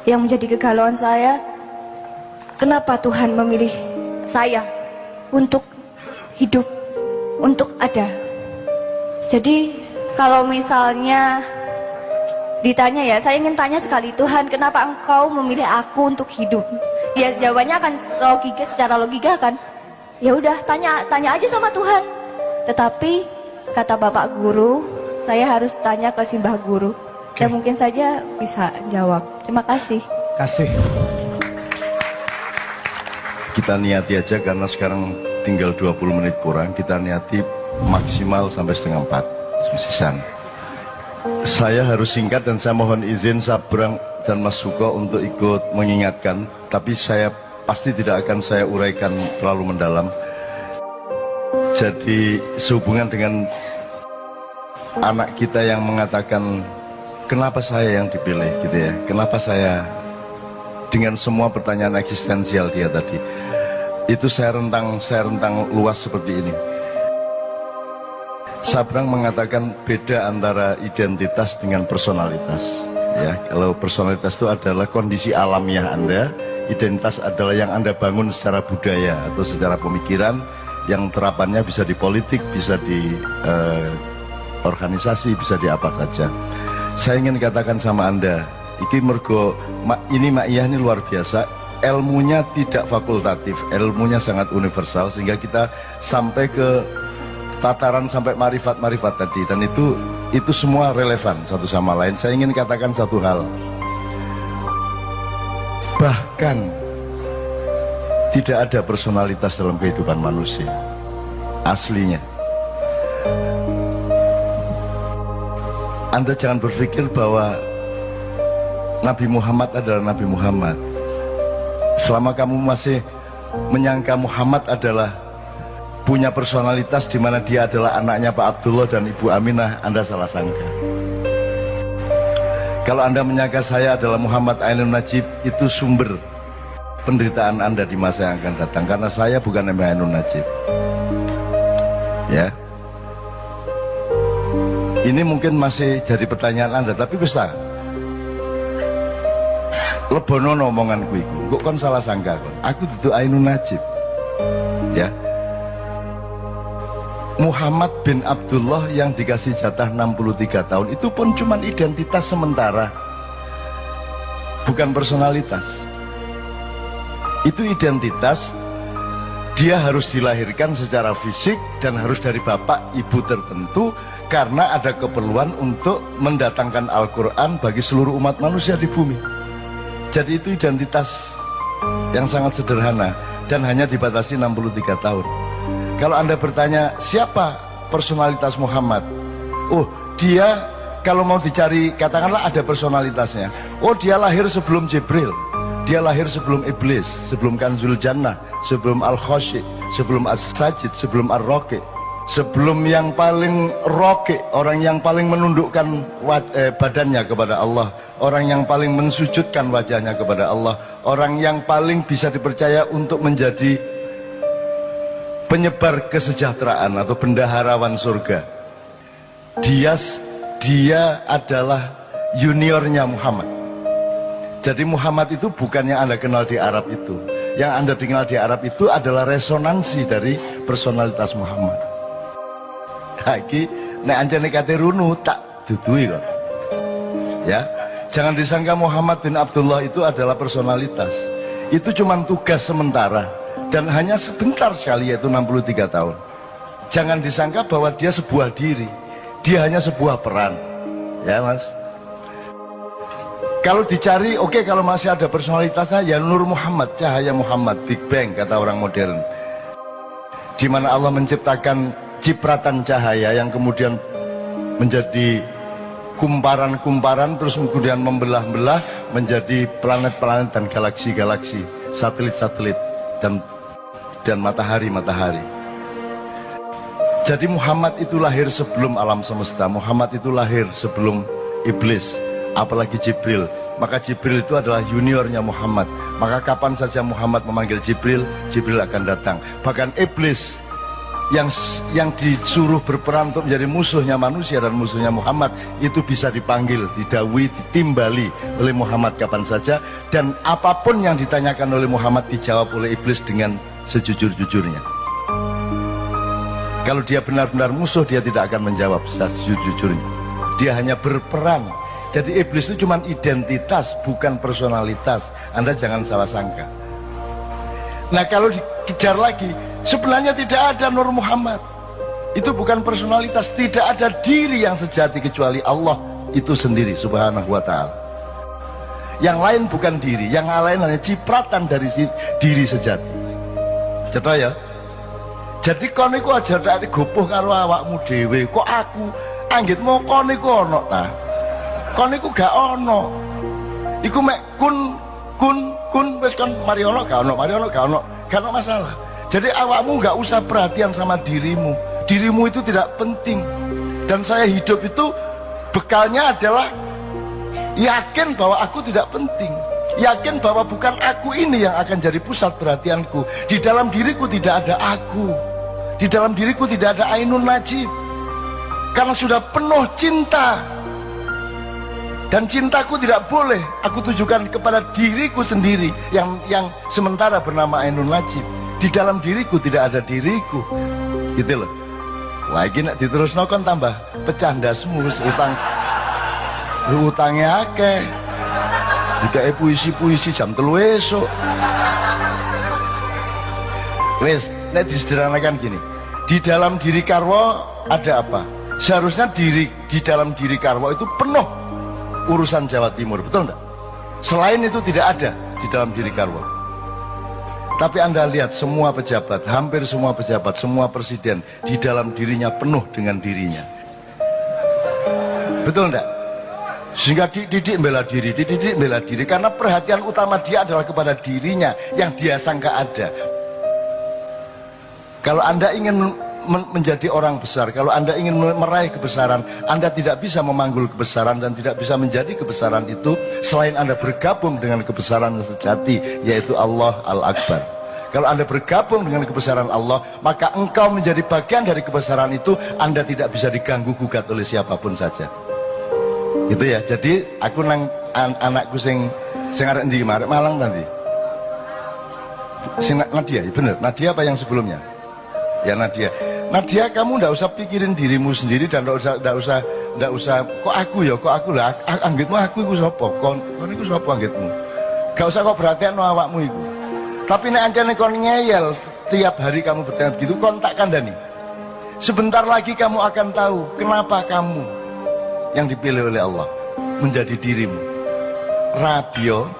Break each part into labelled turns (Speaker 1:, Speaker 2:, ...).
Speaker 1: yang menjadi kegalauan saya, kenapa Tuhan memilih saya untuk hidup, untuk ada. Jadi kalau misalnya ditanya ya, saya ingin tanya sekali, Tuhan kenapa engkau memilih aku untuk hidup? Ya jawabannya akan logika, secara logika kan, ya udah tanya aja sama Tuhan. Tetapi kata Bapak Guru, saya harus tanya ke Simbah Guru. Dan mungkin saja bisa jawab. Terima kasih.
Speaker 2: Kasih. Kita niati aja karena sekarang tinggal 20 menit kurang. Kita niati maksimal sampai setengah 4 sisisan. Saya harus singkat dan saya mohon izin Sabrang dan Mas Suko untuk ikut mengingatkan. Tapi saya pasti tidak akan saya uraikan terlalu mendalam. Jadi sehubungan dengan anak kita yang mengatakan, kenapa saya yang dipilih gitu ya, kenapa saya, dengan semua pertanyaan eksistensial dia tadi, itu saya rentang luas seperti ini. Sabrang mengatakan beda antara identitas dengan personalitas ya. Kalau personalitas itu adalah kondisi alamiah Anda, identitas adalah yang Anda bangun secara budaya atau secara pemikiran, yang terapannya bisa di politik, bisa di organisasi, bisa di apa saja. Saya ingin katakan sama Anda, iki mergo ini Maiyah ini luar biasa, ilmunya tidak fakultatif, ilmunya sangat universal, sehingga kita sampai ke tataran sampai marifat-marifat tadi, dan itu semua relevan satu sama lain. Saya ingin katakan satu hal, bahkan tidak ada personalitas dalam kehidupan manusia aslinya. Anda jangan berpikir bahwa Nabi Muhammad adalah Nabi Muhammad. Selama kamu masih menyangka Muhammad adalah punya personalitas di mana dia adalah anaknya Pak Abdullah dan Ibu Aminah, Anda salah sangka. Kalau Anda menyangka saya adalah Muhammad Ainun Najib, itu sumber penderitaan Anda di masa yang akan datang, karena saya bukan Mbah Ainun Najib. Ya. Ini mungkin masih jadi pertanyaan Anda, tapi bisa lebono omonganku iku. Kok kon salah sangka kon? Aku duduk Ainun Najib. Ya. Muhammad bin Abdullah yang dikasih jatah 63 tahun itu pun cuma identitas sementara. Bukan personalitas. Itu identitas. Dia harus dilahirkan secara fisik dan harus dari bapak ibu tertentu, karena ada keperluan untuk mendatangkan Al-Quran bagi seluruh umat manusia di bumi. Jadi itu identitas yang sangat sederhana dan hanya dibatasi 63 tahun. Kalau Anda bertanya siapa personalitas Muhammad, oh dia, kalau mau dicari katakanlah ada personalitasnya, oh dia lahir sebelum Jibril, dia lahir sebelum Iblis, sebelum Kanzul Jannah, sebelum Al-Khoshi, sebelum As-Sajid, sebelum Ar-Roki, sebelum yang paling roki, orang yang paling menundukkan badannya kepada Allah, orang yang paling mensujudkan wajahnya kepada Allah, orang yang paling bisa dipercaya untuk menjadi penyebar kesejahteraan atau bendaharawan surga. Dia adalah juniornya Muhammad. Jadi Muhammad itu bukan yang Anda kenal di Arab itu. Yang Anda kenal di Arab itu adalah resonansi dari personalitas Muhammad. Lagi nek anjane kate runu tak dudui kok. Ya, jangan disangka Muhammad bin Abdullah itu adalah personalitas. Itu cuma tugas sementara dan hanya sebentar sekali, yaitu 63 tahun. Jangan disangka bahwa dia sebuah diri. Dia hanya sebuah peran. Ya, Mas. Kalau dicari, oke, kalau masih ada personalitasnya, ya Nur Muhammad, cahaya Muhammad, Big Bang kata orang modern. Di mana Allah menciptakan cipratan cahaya yang kemudian menjadi kumparan-kumparan, terus kemudian membelah-belah menjadi planet-planet dan galaksi-galaksi, satelit-satelit dan matahari-matahari. Jadi Muhammad itu lahir sebelum alam semesta. Muhammad itu lahir sebelum Iblis, apalagi Jibril. Maka Jibril itu adalah juniornya Muhammad. Maka kapan saja Muhammad memanggil Jibril, Jibril akan datang. Bahkan Iblis yang disuruh berperan untuk menjadi musuhnya manusia dan musuhnya Muhammad itu bisa dipanggil, didawui, ditimbali oleh Muhammad kapan saja, dan apapun yang ditanyakan oleh Muhammad dijawab oleh iblis dengan sejujur-jujurnya. Kalau dia benar-benar musuh, dia tidak akan menjawab sejujur-jujurnya, dia hanya berperan. Jadi iblis itu cuma identitas, bukan personalitas. Anda jangan salah sangka. Nah, kalau dikejar lagi, sebenarnya tidak ada Nur Muhammad. Itu bukan personalitas, tidak ada diri yang sejati kecuali Allah itu sendiri subhanahu wa ta'ala. Yang lain bukan diri, yang lain hanya cipratan dari diri sejati. Cetok ya? Jadi kon iku aja tak gopoh karo awakmu dhewe. Kok aku anggitmu kon iku ono ta? Kon iku gak ono. Iku mek kun wis kon mari ono gak ono, mari ono gak ono. Gak ono masalah. Jadi awakmu gak usah perhatian sama dirimu. Dirimu itu tidak penting. Dan saya hidup itu bekalnya adalah yakin bahwa aku tidak penting. Yakin bahwa bukan aku ini yang akan jadi pusat perhatianku. Di dalam diriku tidak ada aku. Di dalam diriku tidak ada Ainun Najib. Karena sudah penuh cinta. Dan cintaku tidak boleh aku tujukan kepada diriku sendiri yang sementara bernama Ainun Najib. Di dalam diriku tidak ada diriku. Gitu loh. Wah, ini nak diterusno kon tambah pecah ndasmu, utangnya akeh. Dikae puisi-puisi jam 3 esuk. Wes, nek disederhanakan gini. Di dalam diri Karwo ada apa? Seharusnya di dalam diri Karwo itu penuh urusan Jawa Timur, betul enggak? Selain itu tidak ada di dalam diri Karwo. Tapi Anda lihat semua pejabat, hampir semua pejabat, semua presiden di dalam dirinya penuh dengan dirinya. Betul enggak? Sehingga didik bela diri, didik bela diri, karena perhatian utama dia adalah kepada dirinya yang dia sangka ada. Kalau Anda ingin menjadi orang besar, kalau Anda ingin meraih kebesaran, Anda tidak bisa memanggul kebesaran dan tidak bisa menjadi kebesaran itu selain Anda bergabung dengan kebesaran sejati, yaitu Allah Al-Akbar. Kalau Anda bergabung dengan kebesaran Allah, maka engkau menjadi bagian dari kebesaran itu. Anda tidak bisa diganggu gugat oleh siapapun saja. Gitu ya. Jadi aku nang anakku sing arek ndi Malang nanti. Sing Nadia, ya bener. Nadia apa yang sebelumnya? Ya Nadia. Nadia, kamu ndak usah pikirin dirimu sendiri dan ndak usah kok aku lah anggitmu aku iku sapa? Kon iku sapa anggitmu? Gak usah kok perhatian awakmu iku. Tapi nek ancane kon ngeyel tiap hari kamu bertanya begitu, kon tak kandhani. Sebentar lagi kamu akan tahu kenapa kamu yang dipilih oleh Allah menjadi dirimu. Radio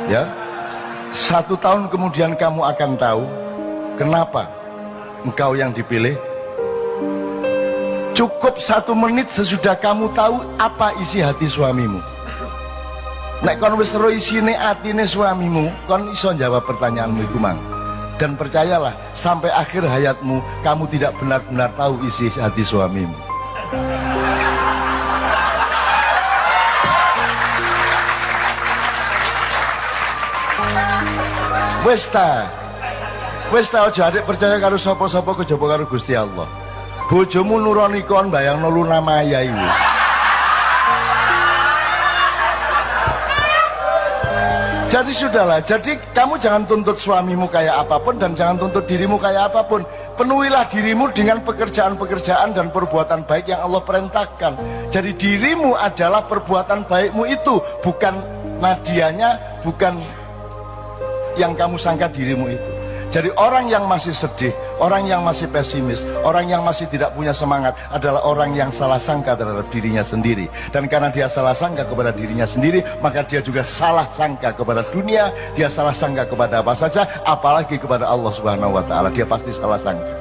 Speaker 2: ya, 1 tahun kemudian kamu akan tahu kenapa engkau yang dipilih. Cukup 1 menit sesudah kamu tahu apa isi hati suamimu. Nek kon wis ro isine atine suamimu, kon iso jawab pertanyaanmu iku mang. Dan percayalah, sampai akhir hayatmu kamu tidak benar-benar tahu isi hati suamimu. Wes ta aja adik percaya karo sapa-sapa kejaba karo Gusti Allah. Bojomu nuroni kon bayangno Luna Maya iku. Jadi sudahlah, jadi kamu jangan tuntut suamimu kayak apapun dan jangan tuntut dirimu kayak apapun. Penuhilah dirimu dengan pekerjaan-pekerjaan dan perbuatan baik yang Allah perintahkan. Jadi dirimu adalah perbuatan baikmu itu, bukan Nadianya, bukan yang kamu sangka dirimu itu. Jadi orang yang masih sedih, orang yang masih pesimis, orang yang masih tidak punya semangat adalah orang yang salah sangka terhadap dirinya sendiri. Dan karena dia salah sangka kepada dirinya sendiri, maka dia juga salah sangka kepada dunia, dia salah sangka kepada apa saja, apalagi kepada Allah Subhanahu wa ta'ala. Dia pasti salah sangka.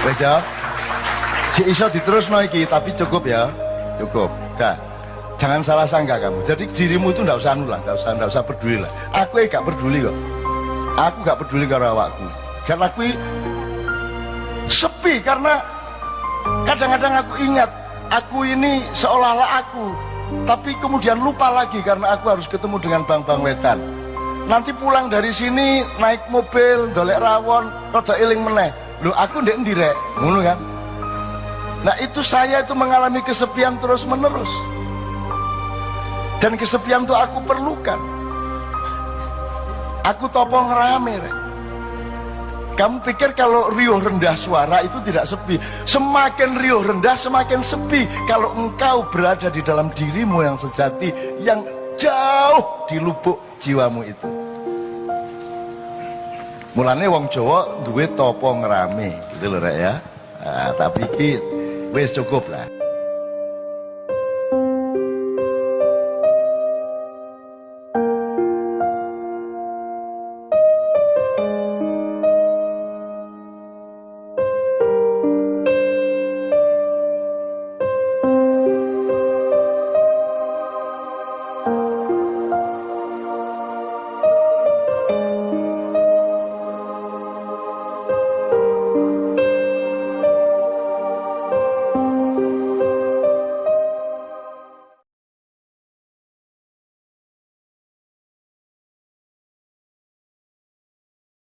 Speaker 2: Wes ya. Cik iso diterusno iki, tapi cukup ya. Cukup. Dah. Jangan salah sangka kamu. Jadi dirimu itu ndak usah nulah, ndak usah peduli lah. Aku gak peduli kok. Aku gak peduli karo awakku. Dan aku sepi karena kadang-kadang aku ingat aku ini seolah-olah aku, tapi kemudian lupa lagi karena aku harus ketemu dengan bang-bang wetan. nanti pulang dari sini naik mobil dolek rawon rada eling meneh. Lho aku ndek endi rek? Ngono kan. Nah itu saya itu mengalami kesepian terus menerus. Dan kesepian itu aku perlukan. Aku topo ngerame rek. Kamu pikir kalau riuh rendah suara itu tidak sepi? Semakin riuh rendah semakin sepi kalau engkau berada di dalam dirimu yang sejati, yang jauh di lubuk jiwamu itu. Mulane wong Jawa duwe topo ngerame gitu loh rek ya. Nah, tapi iki wis cukup lah.